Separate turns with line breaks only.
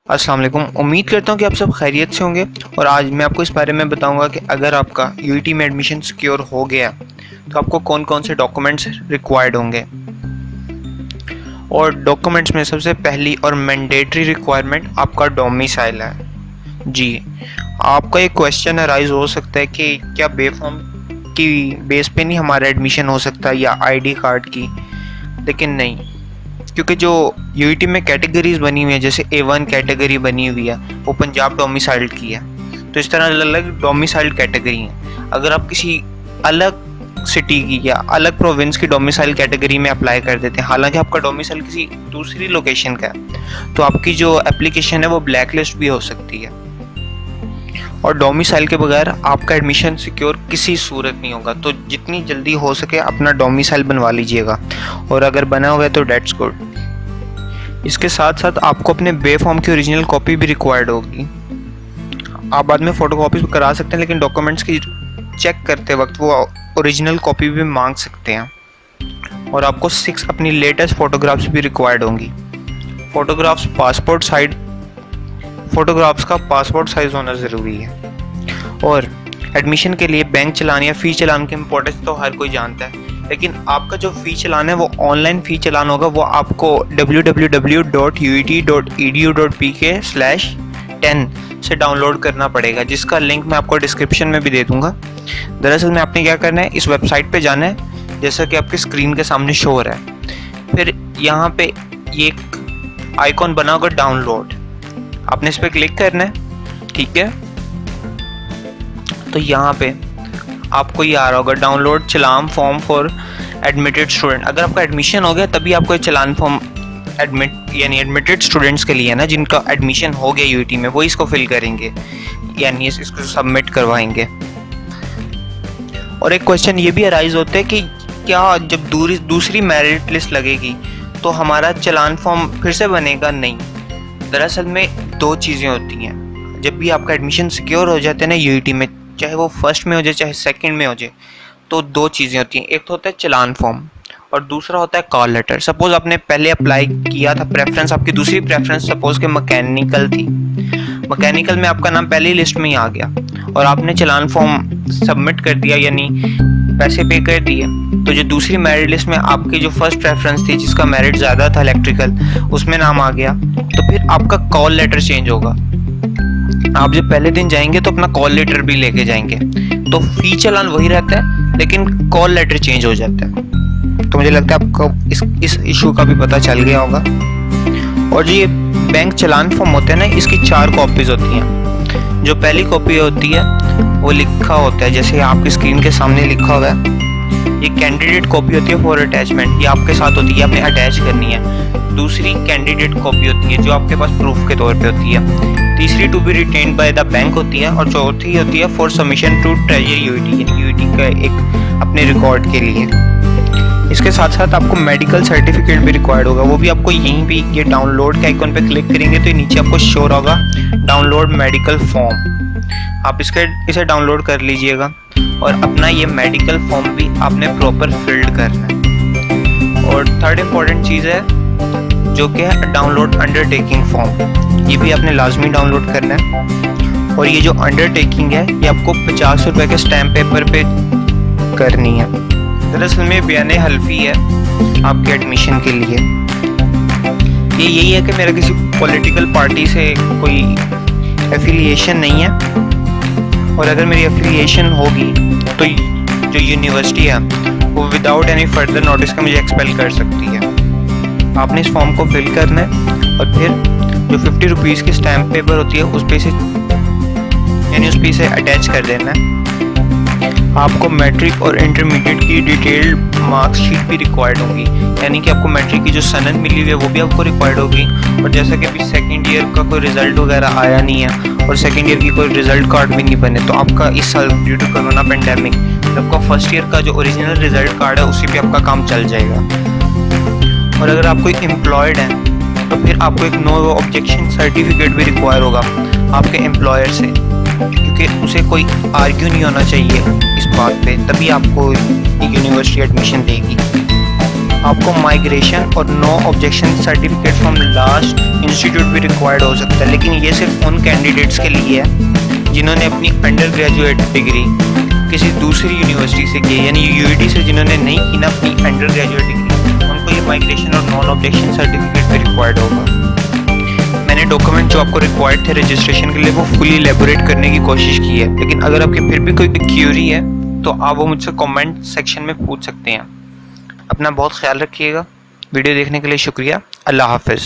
अस्सलाम वालेकुम। उम्मीद करता हूँ कि आप सब खैरियत से होंगे और आज मैं आपको इस बारे में बताऊँगा कि अगर आपका यूईटी में एडमिशन सिक्योर हो गया तो आपको कौन कौन से डॉक्यूमेंट्स रिक्वायर्ड होंगे। और डॉक्यूमेंट्स में सबसे पहली और मैंडेटरी रिक्वायरमेंट आपका डोमिसाइल है। जी, आपका एक क्वेश्चन अराइज हो सकता है कि क्या बेफॉर्म की बेस पे नहीं हमारा एडमिशन हो सकता या आईडी कार्ड की, लेकिन नहीं, क्योंकि जो यूईटी में कैटेगरीज बनी हुई है, जैसे A1 कैटेगरी बनी हुई है वो पंजाब डोमिसाइल्ड की है, तो इस तरह अलग अलग डोमिसाइल्ड कैटेगरी हैं। अगर आप किसी अलग सिटी की या अलग प्रोविंस की डोमिसाइल कैटेगरी में अप्लाई कर देते हैं, हालांकि आपका डोमिसाइल किसी दूसरी लोकेशन का है, तो आपकी जो एप्लीकेशन है वो ब्लैक लिस्ट भी हो सकती है और डोमिसाइल के बगैर आपका एडमिशन सिक्योर किसी सूरत नहीं होगा। तो जितनी जल्दी हो सके अपना डोमिसाइल बनवा लीजिएगा और अगर बना हुआ है तो डेट्स गुड। इसके साथ साथ आपको अपने बे फॉर्म की ओरिजिनल कॉपी भी रिक्वायर्ड होगी। आप बाद में फ़ोटो कॉपी करा सकते हैं, लेकिन डॉक्यूमेंट्स की चेक करते वक्त वो ओरिजिनल कॉपी भी मांग सकते हैं। और आपको 6 अपनी लेटेस्ट फ़ोटोग्राफ्स भी रिक्वायर्ड होंगी। फ़ोटोग्राफ्स का पासपोर्ट साइज़ होना ज़रूरी है। और एडमिशन के लिए बैंक चलान या फ़ी चलान की इम्पोर्टेंस तो हर कोई जानता है, लेकिन आपका जो फ़ी चलान है वो ऑनलाइन फ़ी चलान होगा। वो आपको www.uit.edu.pk/10 से डाउनलोड करना पड़ेगा, जिसका लिंक मैं आपको डिस्क्रिप्शन में भी दे दूँगा। दरअसल में आपने क्या करना है, इस वेबसाइट पे जाना है जैसा कि आपकी स्क्रीन के सामने शो हो रहा है। फिर यहाँ पे ये एक आइकॉन बना होगा डाउनलोड, आपने इस पर क्लिक करना है, ठीक है। तो यहाँ पे आपको ये आ रहा होगा download challan form for admitted student. अगर आपका एडमिशन हो गया तभी आपको ये चलान फॉर्म एडमिटेड स्टूडेंट्स के लिए है ना, जिनका एडमिशन हो गया यूईटी में, वो इसको फिल करेंगे यानी इसको सबमिट करवाएंगे। और एक क्वेश्चन ये भी अराइज होता है कि क्या जब दूसरी मेरिट लिस्ट लगेगी तो हमारा चलान फॉर्म फिर से बनेगा? नहीं, दरअसल में 2 चीज़ें होती हैं। जब भी आपका एडमिशन सिक्योर हो जाता है ना यूईटी में, चाहे वो फर्स्ट में हो जाए चाहे सेकंड में हो जाए, तो 2 चीज़ें होती हैं। एक तो होता है चलान फॉर्म और दूसरा होता है कॉल लेटर। सपोज़ आपने पहले अप्लाई किया था, प्रेफरेंस आपकी दूसरी प्रेफरेंस सपोज़ के मैकेनिकल थी, मैकेनिकल में आपका नाम पहली लिस्ट में ही आ गया और आपने चलान फॉर्म सबमिट कर दिया यानी पैसे पे कर दिए, तो जो दूसरी मेरिट लिस्ट में आपकी जो फर्स्ट प्रेफरेंस थी जिसका मेरिट ज़्यादा था इलेक्ट्रिकल, उसमें नाम आ गया, तो फिर आपका कॉल लेटर चेंज होगा। आप जब पहले दिन जाएंगे तो अपना कॉल लेटर भी लेके जाएंगे, तो फी चलान वही रहता है लेकिन कॉल लेटर चेंज हो जाता है। तो मुझे लगता है आपको इस इशू का भी पता चल गया होगा। और जो ये बैंक चलान फॉर्म होते हैं ना, इसकी 4 कॉपीज़ होती हैं। जो पहली कॉपी होती है वो लिखा होता है, जैसे आपकी स्क्रीन के सामने लिखा हुआ है, ये कैंडिडेट कॉपी होती है फॉर अटैचमेंट, ये आपके साथ होती है, आपने अटैच करनी है। दूसरी कैंडिडेट कॉपी होती है जो आपके पास प्रूफ के तौर पे होती है। तीसरी to be retained by the bank होती है और चौथी होती है for submission to treasury UET का एक अपने रिकॉर्ड के लिए। इसके साथ साथ आपको मेडिकल सर्टिफिकेट भी रिक्वायर्ड होगा, वो भी आपको यहीं पे ये डाउनलोड के आइकन पे क्लिक करेंगे तो नीचे आपको शो होगा डाउनलोड मेडिकल फॉर्म। आप इसे डाउनलोड कर लीजिएगा और अपना ये मेडिकल फॉर्म भी आपने प्रॉपर फिल्ड करना है। और थर्ड इम्पॉर्टेंट चीज़ है जो कि है डाउनलोड अंडरटेकिंग फॉर्म, ये भी आपने लाजमी डाउनलोड करना है। और ये जो अंडरटेकिंग है ये आपको 50 रुपये के स्टैम्प पेपर पे करनी है। दरअसल में बयान हल्फी है आपके एडमिशन के लिए। ये यही है कि मेरा किसी पॉलिटिकल पार्टी से कोई एफिलिएशन नहीं है, और अगर मेरी एफिलिएशन होगी तो जो यूनिवर्सिटी है वो विदाउट एनी फर्दर नोटिस का मुझे एक्सपेल कर सकती है। आपने इस फॉर्म को फिल करना है और फिर जो 50 रुपीज़ की स्टैम्प पेपर होती है उस पे इसे अटैच कर देना है। आपको मैट्रिक और इंटरमीडिएट की डिटेल्ड मार्कशीट भी रिक्वायर्ड होगी, यानी कि आपको मैट्रिक की जो सनद मिली हुई है वो भी आपको रिक्वायर्ड होगी। और जैसा कि अभी सेकेंड ईयर का कोई रिजल्ट वगैरह आया नहीं है और सेकेंड ईयर की कोई रिजल्ट कार्ड भी नहीं बने, तो आपका इस साल ड्यू टू कोरोना पेंडेमिक आपका फर्स्ट ईयर का जो ओरिजिनल रिजल्ट कार्ड है उसी पे आपका काम चल जाएगा। और अगर आप कोई एम्प्लॉयड हैं तो फिर आपको एक नो ऑब्जेक्शन सर्टिफिकेट भी रिक्वायर होगा आपके एम्प्लॉयर से, क्योंकि उसे कोई आर्ग्यू नहीं होना चाहिए इस बात पे, तभी आपको यूनिवर्सिटी एडमिशन देगी। आपको माइग्रेशन और no objection certificate from last institute भी रिक्वायर्ड हो सकता है, लेकिन ये सिर्फ उन कैंडिडेट्स के लिए है जिन्होंने अपनी अंडर ग्रेजुएट डिग्री किसी दूसरी यूनिवर्सिटी से की, यानी यूईटी से जिन्होंने नहीं की ना अपनी अंडर ग्रेजुएट डिग्री, उनको ये माइग्रेशन और नॉन ऑब्जेक्शन सर्टिफिकेट भी रिक्वायर्ड होगा। मैंने डॉक्यूमेंट जो आपको रिक्वायर्ड थे रजिस्ट्रेशन के लिए वो फुली एलेबोरेट करने की कोशिश की है, लेकिन अगर आपकी फिर भी कोई क्यूरी है तो आप वो मुझसे कमेंट सेक्शन में पूछ सकते हैं। अपना बहुत ख्याल रखिएगा। वीडियो देखने के लिए शुक्रिया। अल्लाह हाफ़िज़।